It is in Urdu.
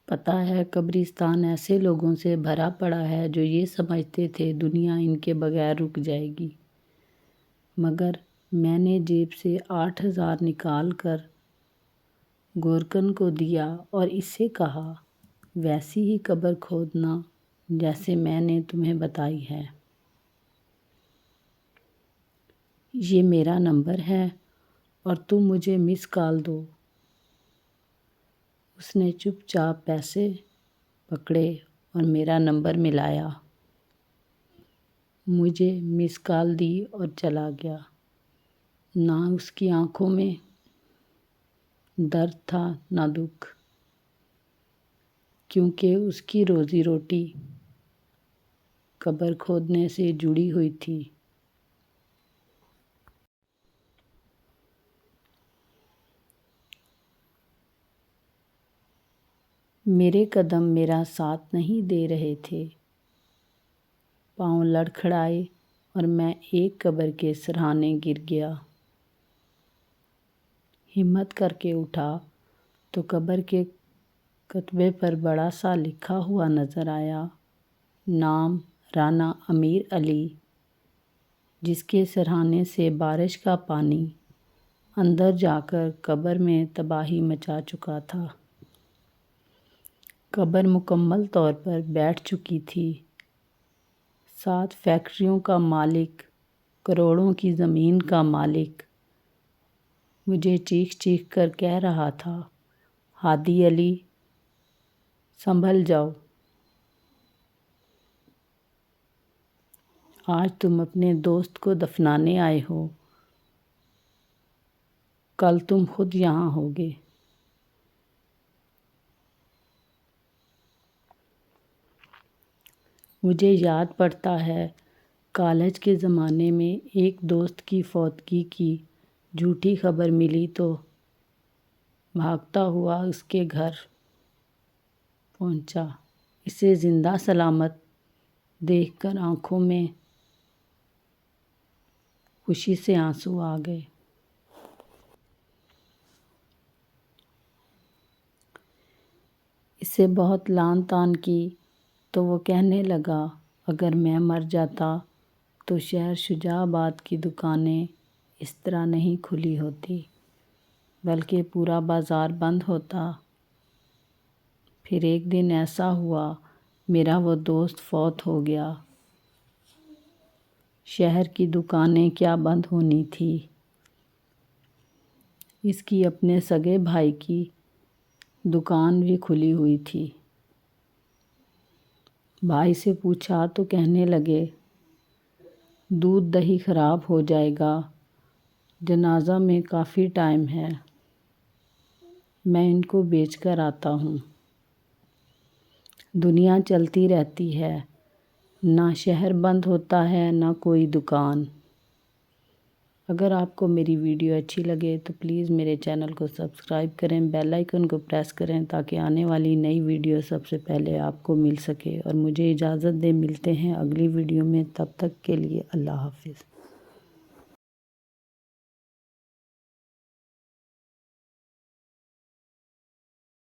پتہ ہے قبرستان ایسے لوگوں سے بھرا پڑا ہے جو یہ سمجھتے تھے دنیا ان کے بغیر رک جائے گی، مگر میں نے جیب سے 8,000 نکال کر گورکن کو دیا اور اس سے کہا، ویسی ہی قبر کھودنا جیسے میں نے تمہیں بتائی ہے۔ یہ میرا نمبر ہے اور تم مجھے مس کال دو۔ اس نے چپ چاپ پیسے پکڑے اور میرا نمبر ملایا، مجھے مس کال دی اور چلا گیا۔ نہ اس کی آنکھوں میں درد تھا نہ دکھ، کیونکہ اس کی روزی روٹی قبر کھودنے سے جڑی ہوئی تھی۔ میرے قدم میرا ساتھ نہیں دے رہے تھے، پاؤں لڑکھڑائے اور میں ایک قبر کے سرہانے گر گیا۔ ہمت کر کے اٹھا تو قبر کے کتبے پر بڑا سا لکھا ہوا نظر آیا، نام رانا امیر علی، جس کے سرہانے سے بارش کا پانی اندر جا کر قبر میں تباہی مچا چکا تھا۔ قبر مکمل طور پر بیٹھ چکی تھی۔ 7 فیکٹریوں کا مالک، کروڑوں کی زمین کا مالک مجھے چیخ چیخ کر کہہ رہا تھا، ہادی علی، سنبھل جاؤ، آج تم اپنے دوست کو دفنانے آئے ہو، کل تم خود یہاں ہوگے۔ مجھے یاد پڑتا ہے کالج کے زمانے میں ایک دوست کی فوتگی کی جھوٹی خبر ملی تو بھاگتا ہوا اس کے گھر پہنچا۔ اسے زندہ سلامت دیکھ کر آنکھوں میں خوشی سے آنسو آ گئے۔ اسے بہت لان تان کی تو وہ کہنے لگا، اگر میں مر جاتا تو شہر شجاع آباد کی دکانیں اس طرح نہیں کھلی ہوتی، بلکہ پورا بازار بند ہوتا۔ پھر ایک دن ایسا ہوا، میرا وہ دوست فوت ہو گیا۔ شہر کی دکانیں کیا بند ہونی تھی، اس کی اپنے سگے بھائی کی دکان بھی کھلی ہوئی تھی۔ بھائی سے پوچھا تو کہنے لگے، دودھ دہی خراب ہو جائے گا، جنازہ میں کافی ٹائم ہے، میں ان کو بیچ کر آتا ہوں۔ دنیا چلتی رہتی ہے، نہ شہر بند ہوتا ہے نہ کوئی دکان۔ اگر آپ کو میری ویڈیو اچھی لگے تو پلیز میرے چینل کو سبسکرائب کریں، بیل آئیکن کو پریس کریں تاکہ آنے والی نئی ویڈیو سب سے پہلے آپ کو مل سکے، اور مجھے اجازت دیں، ملتے ہیں اگلی ویڈیو میں، تب تک کے لیے اللہ حافظ۔